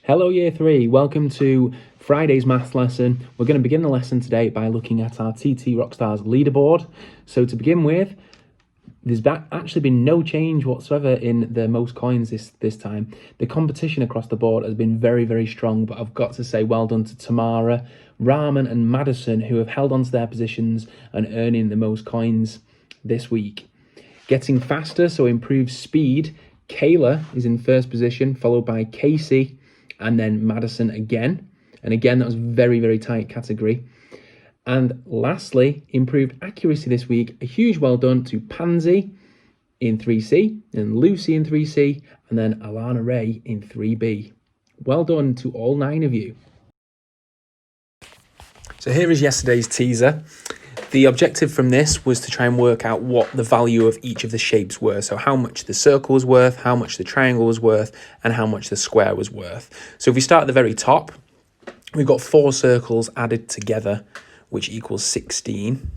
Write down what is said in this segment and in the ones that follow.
Hello Year 3, welcome to Friday's maths lesson. We're going to begin the lesson today by looking at our TT Rockstars leaderboard. So to begin with, there's actually been no change whatsoever in the most coins this time. The competition across the board has been very, very strong, but I've got to say well done to Tamara, Rahman and Madison, who have held on to their positions and earning the most coins this week. Getting faster, so improved speed, Kayla is in first position, followed by Casey, and then Madison again. And again, that was very, very tight category. And lastly, improved accuracy this week. A huge well done to Pansy in 3C, and Lucy in 3C, and then Alana Ray in 3B. Well done to all 9 of you. So here is yesterday's teaser. The objective from this was to try and work out what the value of each of the shapes were. So how much the circle was worth, how much the triangle was worth, and how much the square was worth. So if we start at the very top, we've got 4 circles added together, which equals 16.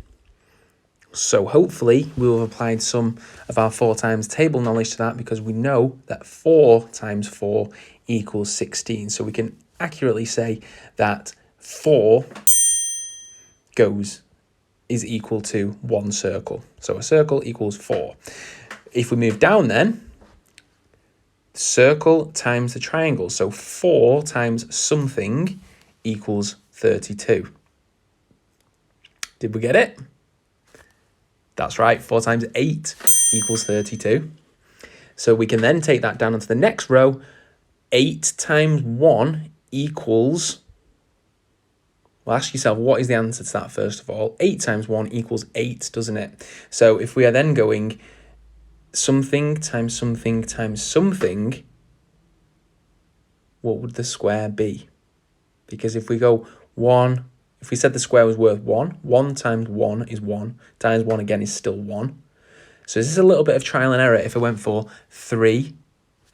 So hopefully we'll have applied some of our 4 times table knowledge to that, because we know that 4 times 4 equals 16. So we can accurately say that 4 is equal to 1 circle. So a circle equals 4. If we move down then, circle times the triangle. So 4 times something equals 32. Did we get it? That's right, 4 times 8 equals 32. So we can then take that down onto the next row. 8 times 1 equals... Well, ask yourself, what is the answer to that first of all? 8 times 1 equals 8, doesn't it? So if we are then going something times something times something, what would the square be? Because if we go 1, if we said the square was worth 1, 1 times 1 is 1, times 1 again is still 1. So this is a little bit of trial and error. If I went for 3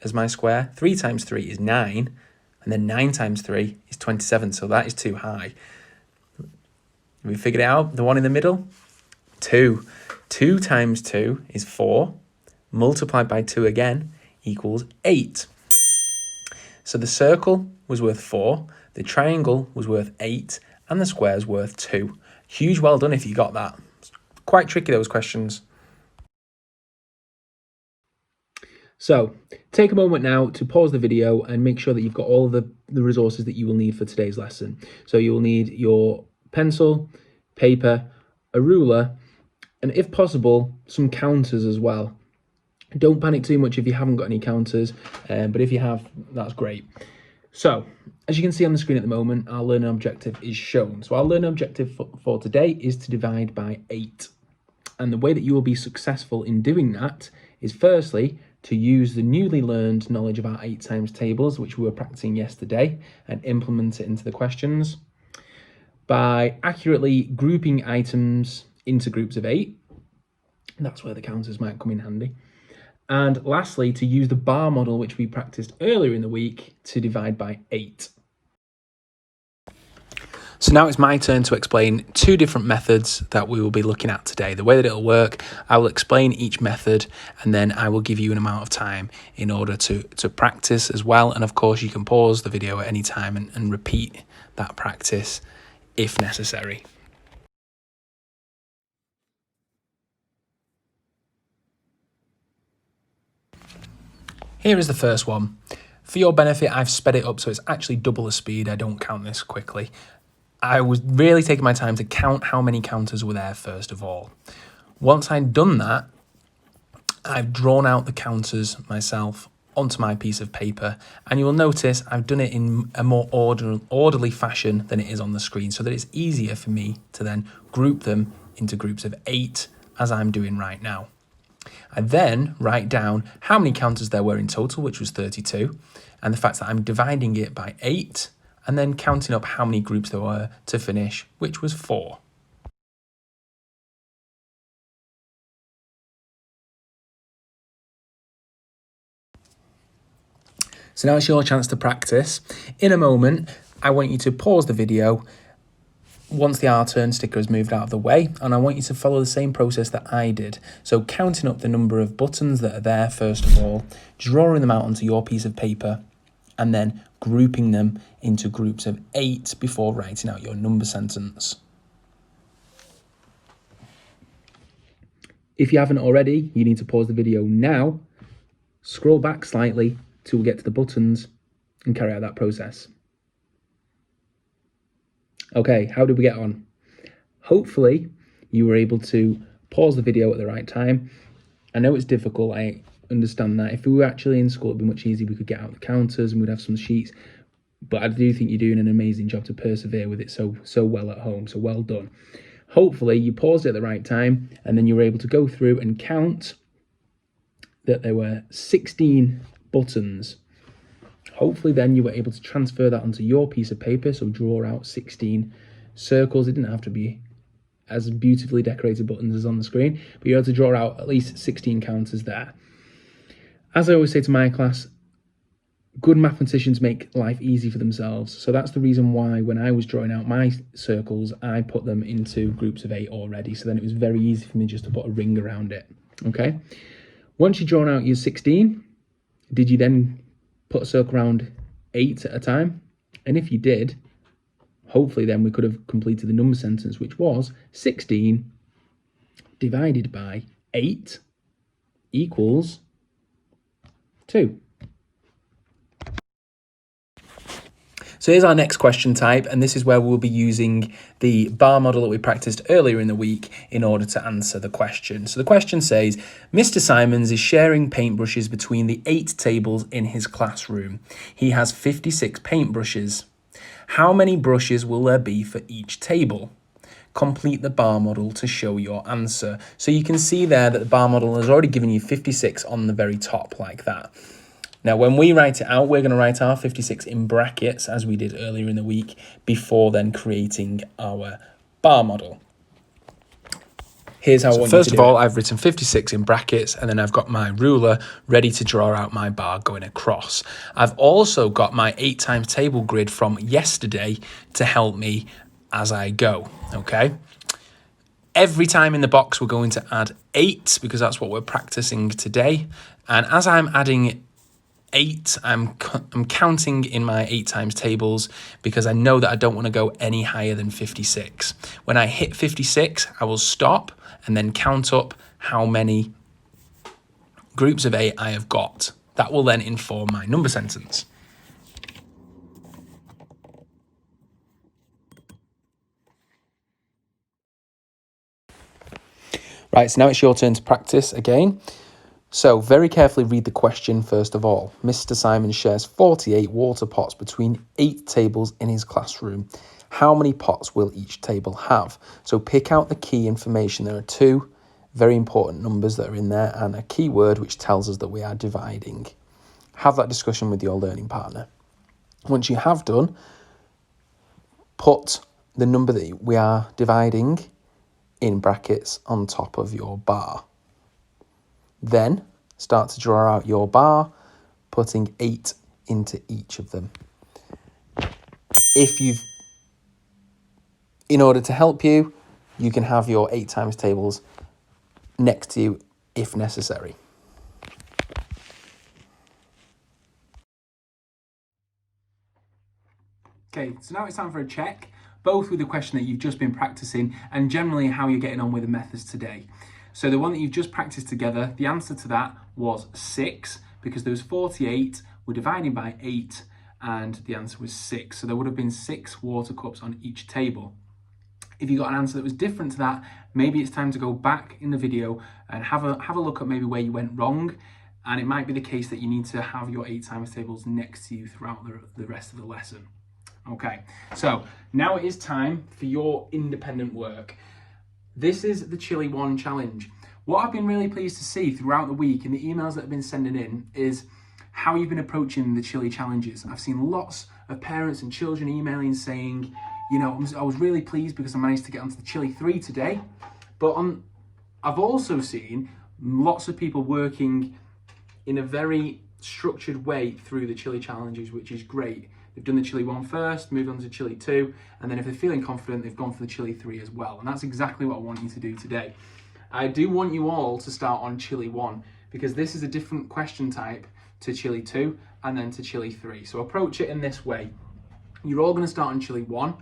as my square, 3 times 3 is 9, and then 9 times 3 is 27, so that is too high. We figured it out, the one in the middle, 2. 2 times 2 is 4, multiplied by 2 again equals 8. So the circle was worth 4, the triangle was worth 8, and the square is worth 2. Huge well done if you got that. Quite tricky, those questions. So take a moment now to pause the video and make sure that you've got all of the resources that you will need for today's lesson. So you will need your pencil, paper, a ruler, and if possible, some counters as well. Don't panic too much if you haven't got any counters, but if you have, that's great. So, as you can see on the screen at the moment, our learning objective is shown. So our learning objective for today is to divide by 8. And the way that you will be successful in doing that is firstly, to use the newly learned knowledge of our 8 times tables, which we were practicing yesterday, and implement it into the questions by accurately grouping items into groups of 8. That's where the counters might come in handy. And lastly, to use the bar model, which we practiced earlier in the week, to divide by 8. So now it's my turn to explain 2 different methods that we will be looking at today. The way that it'll work, I will explain each method, and then I will give you an amount of time in order to practice as well. And of course, you can pause the video at any time and repeat that practice if necessary. Here is the first one. For your benefit, I've sped it up so it's actually double the speed. I don't count this quickly. I was really taking my time to count how many counters were there first of all. Once I'd done that, I've drawn out the counters myself onto my piece of paper, and you will notice I've done it in a more orderly fashion than it is on the screen, so that it's easier for me to then group them into groups of 8 as I'm doing right now. I then write down how many counters there were in total, which was 32, and the fact that I'm dividing it by 8, and then counting up how many groups there were to finish, which was 4. So now it's your chance to practice. In a moment, I want you to pause the video once the R turn sticker has moved out of the way, and I want you to follow the same process that I did. So counting up the number of buttons that are there first of all, drawing them out onto your piece of paper, and then grouping them into groups of 8 before writing out your number sentence. If you haven't already, you need to pause the video now, scroll back slightly till we get to the buttons, and carry out that process. Okay, how did we get on? Hopefully you were able to pause the video at the right time. I know it's difficult, I understand that. If we were actually in school, it'd be much easier. We could get out the counters and we'd have some sheets, but I do think you're doing an amazing job to persevere with it so well at home, so well done. Hopefully you paused it at the right time and then you were able to go through and count that there were 16 buttons. Hopefully then you were able to transfer that onto your piece of paper, so draw out 16 circles. It didn't have to be as beautifully decorated buttons as on the screen, but you're able to draw out at least 16 counters there. As I always say to my class, good mathematicians make life easy for themselves. So that's the reason why when I was drawing out my circles, I put them into groups of 8 already. So then it was very easy for me just to put a ring around it. Okay. Once you've drawn out your 16, did you then put a circle around 8 at a time? And if you did, hopefully then we could have completed the number sentence, which was 16 divided by 8 equals 2. So here's our next question type, and this is where we'll be using the bar model that we practiced earlier in the week in order to answer the question. So the question says, Mr. Simons is sharing paintbrushes between the 8 tables in his classroom. He has 56 paintbrushes. How many brushes will there be for each table? Complete the bar model to show your answer. So you can see there that the bar model has already given you 56 on the very top like that. Now, when we write it out, we're going to write our 56 in brackets, as we did earlier in the week, before then creating our bar model. Here's how I want you to do it. First of all, I've written 56 in brackets, and then I've got my ruler ready to draw out my bar going across. I've also got my 8 times table grid from yesterday to help me as I go, okay? Every time in the box, we're going to add 8, because that's what we're practicing today. And as I'm adding 8, I'm counting in my 8 times tables because I know that I don't want to go any higher than 56. When I hit 56, I will stop and then count up how many groups of 8 I have got. That will then inform my number sentence. Right, so now it's your turn to practice again. So very carefully read the question first of all. Mr. Simon shares 48 water pots between 8 tables in his classroom. How many pots will each table have? So pick out the key information. There are 2 very important numbers that are in there and a keyword which tells us that we are dividing. Have that discussion with your learning partner. Once you have done, put the number that we are dividing in brackets on top of your bar. Then start to draw out your bar, putting 8 into each of them. In order to help you, you can have your 8 times tables next to you if necessary. Okay, so now it's time for a check, both with the question that you've just been practicing and generally how you're getting on with the methods today. So the one that you've just practiced together, the answer to that was 6, because there was 48, we're dividing by 8, and the answer was 6. So there would have been 6 water cups on each table. If you got an answer that was different to that, maybe it's time to go back in the video and have a look at maybe where you went wrong. And it might be the case that you need to have your 8 times tables next to you throughout the rest of the lesson. Okay, so now it is time for your independent work. This is the Chili 1 challenge. What I've been really pleased to see throughout the week in the emails that have been sending in is how you've been approaching the Chili challenges. I've seen lots of parents and children emailing saying, you know, I was really pleased because I managed to get onto the Chili 3 today. But I've also seen lots of people working in a very structured way through the Chili challenges, which is great. They've done the Chili 1 first, moved on to Chili 2, and then if they're feeling confident, they've gone for the Chili 3 as well. And that's exactly what I want you to do today. I do want you all to start on Chili 1 because this is a different question type to Chile 2, and then to Chile 3. So approach it in this way. You're all going to start on Chile 1.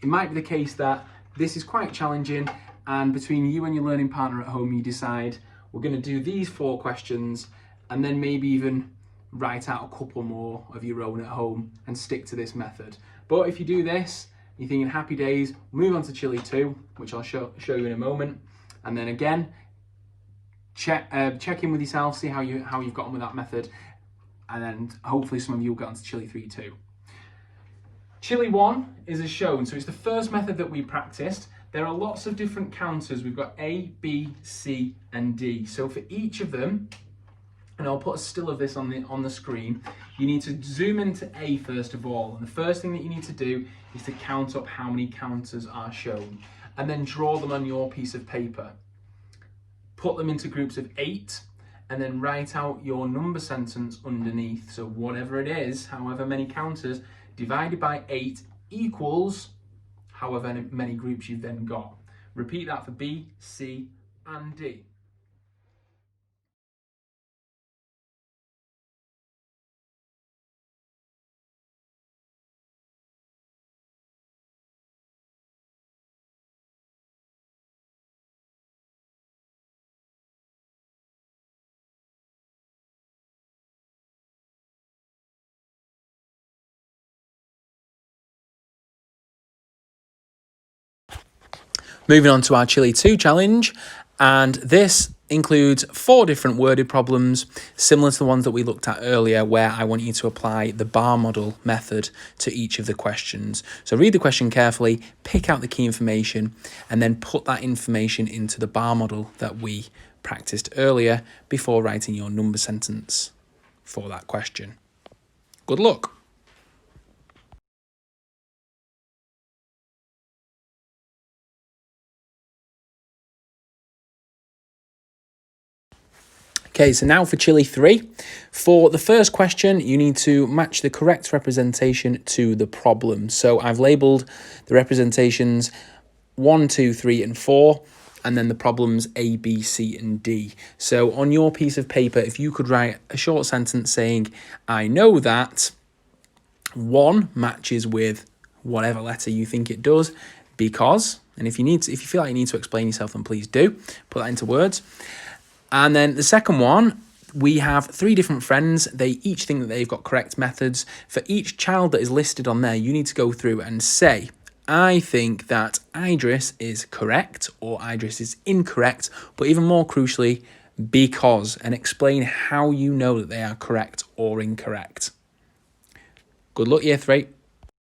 It might be the case that this is quite challenging, and between you and your learning partner at home, you decide, we're going to do these 4 questions, and then maybe even write out a couple more of your own at home and stick to this method. But if you do this, you're thinking happy days, move on to Chile 2, which I'll show you in a moment. And then again, check in with yourself, see how you've got on with that method. And then hopefully some of you will get onto Chile 3 too. Chile 1 is as shown, so it's the first method that we practiced. There are lots of different counters. We've got A, B, C, and D. So for each of them, and I'll put a still of this on the screen, you need to zoom into A first of all. And the first thing that you need to do is to count up how many counters are shown, and then draw them on your piece of paper. Put them into groups of 8, and then write out your number sentence underneath. So whatever it is, however many counters, divided by 8 equals however many groups you've then got. Repeat that for B, C, and D. Moving on to our Chile 2 challenge, and this includes 4 different worded problems, similar to the ones that we looked at earlier, where I want you to apply the bar model method to each of the questions. So read the question carefully, pick out the key information, and then put that information into the bar model that we practiced earlier before writing your number sentence for that question. Good luck. Okay, so now for Chile 3. For the first question, you need to match the correct representation to the problem. So I've labelled the representations 1, 2, 3, and 4, and then the problems A, B, C, and D. So on your piece of paper, if you could write a short sentence saying, I know that 1 matches with whatever letter you think it does, because, and if you feel like you need to explain yourself, then please do. Put that into words. And then the second one, we have 3 different friends. They each think that they've got correct methods. For each child that is listed on there, you need to go through and say, I think that Idris is correct or Idris is incorrect, but even more crucially, because, and explain how you know that they are correct or incorrect. Good luck, Year 3.